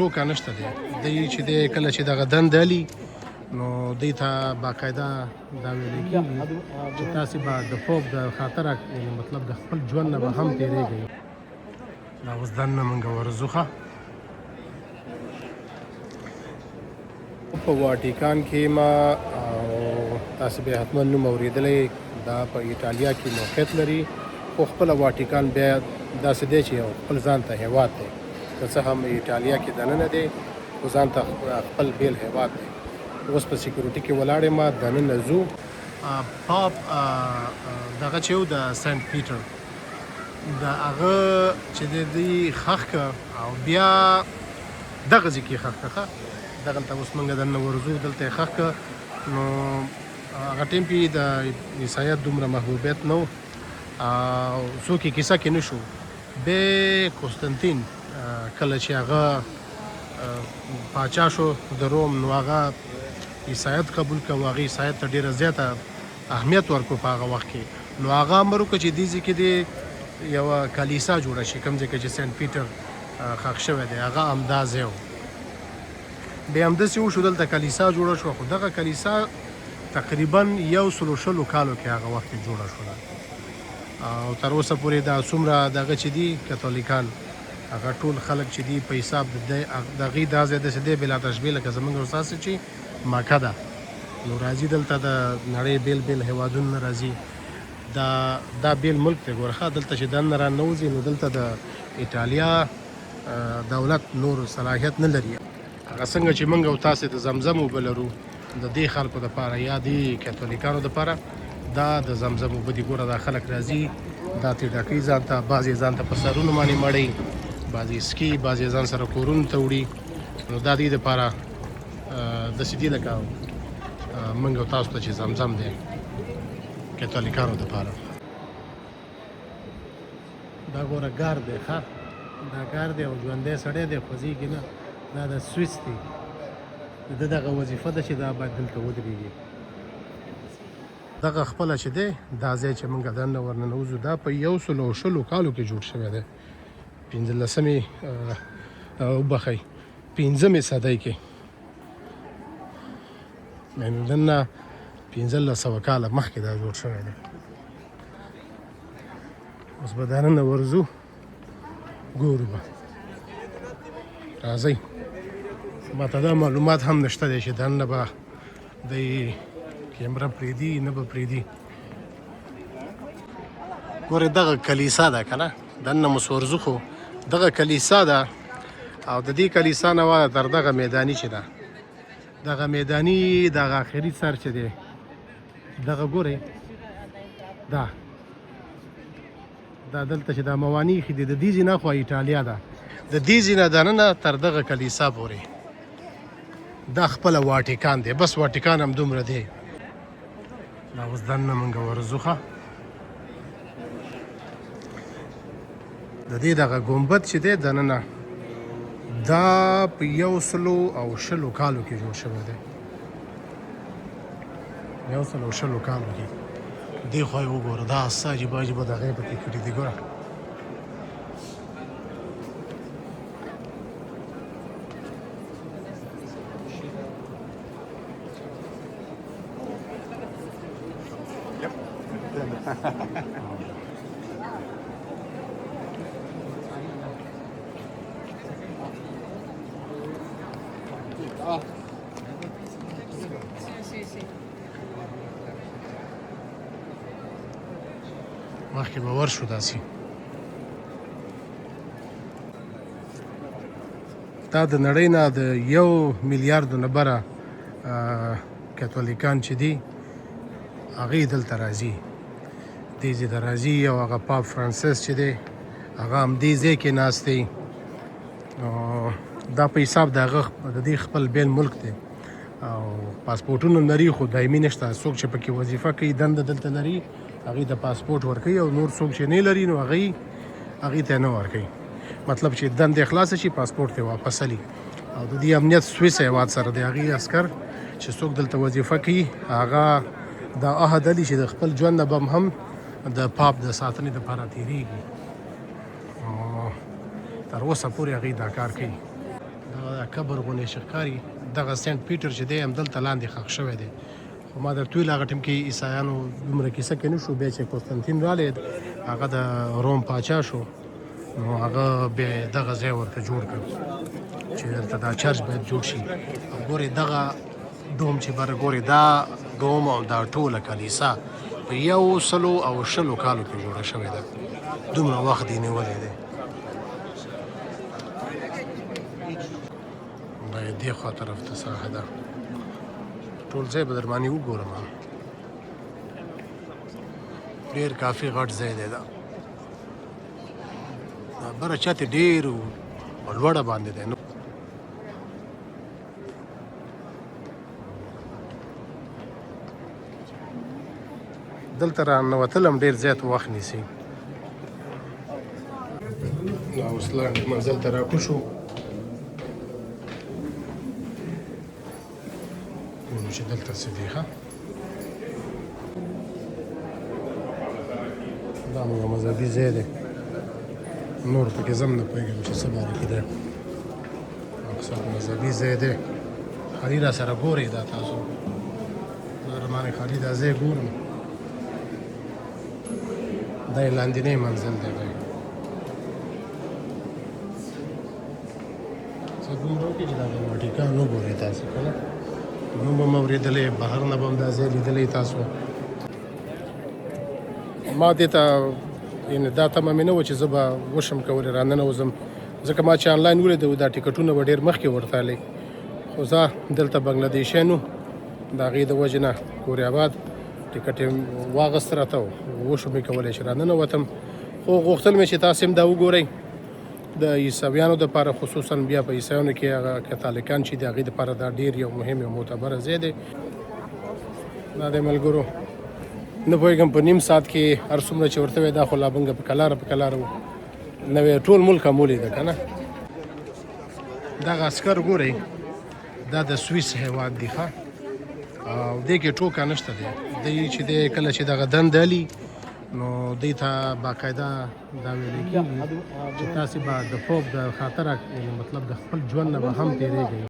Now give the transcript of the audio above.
ټوکه نشته دی دی چې دی کله چې دغه دنده لي نو دوی ته باقاعده دا ویل کېږي چې تاسې به د خوب د خاطره مطلب د خپل ژوند نه به هم تېرېږئ. دا اوس دننه موږ ورځو ښه. په واټیکان کې ما او تاسې به حتما نوم اورېدلی دا په ایټالیا کې موقعیت لري خو خپله واټیکان بیا داسې دی چې یو خپل ځان ته هیواد دی که څه هم ایټالیا کې دننه دی خو ځان ته خپل بیل هیواد دی. اوس په سیکورټي کې ولاړ یم دننه ځو. پاپ دغه چې و د سنټ پیټر د هغه چې د دوی ښخ که او بیا دغه ځای کې یې ښخ که دغلته اوس موږ دننه ورځو دلته یې ښخ که نو هغه ټیم کې د عیسایت دومره محبوبیت نه و او څوک یې کیسه کې نه شو. بیا قسطنطین کله چې هغه پاچا شو د روم نو هغه عیسایت قبول کړ او هغه عیسایت ته ډېره زیاته اهمیت ورکړو په هغه وخت کې نو هغه امر وکړ چې دې ځای کې د یوه کلیسا جوړه شي کوم ځای کې چې سنټ پیټر ښخ شوی دی هغه همدا ځای و. بیا همداسې وشو دلته کلیسا جوړه شوه خو دغه کلیسا تقریبا 120 کالو کې هغه وخت کې جوړه شوه او تر اوسه پورې دا څومره دغه چې دي کاتولیکان هغه ټول خلک چې دي په حساب د هغې دا ځای داسې دی بلا تشبیه لکه زموږ او ستاسې چې مکه ده نو راځي دلته د نړۍ بیل بیل هیوادونه نه راځي دا بیل ملک دی ګوره ښه دلته چې دننه را نوځي نو دلته د ایټالیا دولت نور صلاحیت نه لري هغه څنګه چې موږ او تاسې د زمزم اوبه لرو د دې خلکو دپاره یا دې کاتولیکانو دپاره دا د زمزم اوبه دي ګوره دا خلک راځي دا ترې ډکوي ځان ته بعض یې ځان ته په سرونو باندې مړوي بعض یې سکي بعض یې ځان سره کورونو ته وړي نو دا دې دپاره داسې دي لکه موږ او تاسو ته چې زمزم دی کاتولیکانو دپاره. دا ګوره ګار دی ښه دا ګار دی او ژوندی سړی دی خوځېږي نه دا د سویس دی د ده دغه وظیفه ده چې دا باید دلته ودرېږي. دغه خپله چې دی دا ځای چې موږ دننه ورننوځو دا په 120 کالو کې جوړ شوی دی 15مې وبخئ 15مې صدۍ کې یعنې دننه 1500 کاله مخکې دا جوړ شوی دی. اوس به دننه ورځو ګورو به راځئ ماته دا معلومات هم نشته دی چې دننه به د کیمره پرېږدي نه به پرېږدي. ګورې دغه کلیسا ده که نه دننه مو ورځو خو دغه کلیسا ده او د دې کلیسا نه وه تر دغه میداني چې ده دغه میداني دغه آخري سر چې دی دغه ګورې دا دلته چې دا مواني ایښي دي د دې ځای نه خو ایټالیا ده د دې ځای نه دننه تر دغه کلیسا پورې دا خپله واټیکان دی بس واټیکان هم دومره دی. دا اوس دننه موږ ورځو ښه د دې دغه ګنبد چې دی دننه دا په 120 کالو کې جوړ شوی دی 120 کالو کې دې خوا یې وګوره دا څه عجیبه عجیبه دغې پکې کړي دي ګوره مخکې به ورشو داسې دا د نړۍ نه د 1 میلیارډو نه بره کاتولیکان چې دي هغې دلته راځي دې ځای ته راځي او هغه پاپ فرانسیس چې دی هغه هم دې ځای کې ناست دی دا په حساب د هغه د دې خپل بیل ملک دی او پاسپورټونه لري خو دایمي نشته څوک چې پکې وظیفه کوي دنده دلته لري هغې ته پاسپورټ ورکوي او نور څوک چې نه لري نو هغې ته نه ورکوي مطلب چې دندې خلاصه شي پاسپورټ ته واپس علي او د دې امنیت سویس هیواد سره د هغې عسکر چې څوک دلته وظیفه کوي هغه دا عهد لري چې د خپل ژوند نه به هم د پاپ د ساتنې دپاره تېرېږي تر اوسه پورې هغې دا کار کوي. قبر غونې ښکاري. دغه سینټ پیټر چې دی همدلته لاندې ښخ شوی دی. خو ما درته ویل هغه ټیم کې عیسایانو دومره کیسه کې نه شو. بیا چې قسطنطین راغلی هغه د روم پاچا شو نو هغه بیا دغه ځای ورته جوړ کړ چې دلته دا چرچ باید جوړ شي. او ګورې دغه دوم چې بره ګورې دا دوم او دا ټوله کلیسا په 120 کالو کې جوړه شوې ده. دومره وخت یې نیولی دی. دا یې دې خوا طرف ته ساحه ده. ټول ځای به در باندې وګورم. ډېر کافي غټ ځای دی دا. بره چت یې ډېر لوړه باندې دی. دلته راننوتل هم ډېر زیات وخت نیسي. اوس لنډ منزل ته راکوشو چې دلته څه دي. ښه دا مو مذهبي ځای دی. نور پکې زه هم نه پوهېږم چې څه باره کې دی. اکثر مذهبي ځای دی. خالي را سره ګورئ دا تاسو. زه در باندې خالي دا ځای ګورم. دا یې لاندینی منزل دی. دی څه ګوره وکړي چې دا د واټیکان وګورئ تاسو که نه. نوم به مې اورېدلی، بهر نه به هم دا ځای لیدلی تاسو. ما دې ته یعنې دا تمه مې نه وه چې زه به وشم کولی راننوځم، ځکه ما چې آنلاین ولیده دا ټکټونه به ډېر مخکې ورتللی. خو زه دلته بنګلادیشیان وو، د هغې د وجې نه کوري آباد ټکټ یې واغست راته وشو مې کولی چې راننوتم. خو غوښتل مې چې تاسې هم دا وګورئ. د عیسویانو دپاره خصوصا بیا په عیسویانو کې هغه کاتولیکان چې د هغې دپاره دا ډېر یو مهم او معتبره ځای دی. دا د ملګرو نه پوهېږم په نیم ساعت کې هر څومره چې ورته وی دا خو لا بنګه په کلاره و. نوی ټول ملک هم ولیده که نه. دغه عسکر ګورئ دا د سویس هیواد دی. ښه او دې کې ټوکه نشته دی. دی چې دی کله چې دغه دنده الي نو دې ته باقاعده دا ویلی کېږي چې تاسې به د پوپ د خاطره مطلب د خپل ژوند نه به هم تېرېږئ.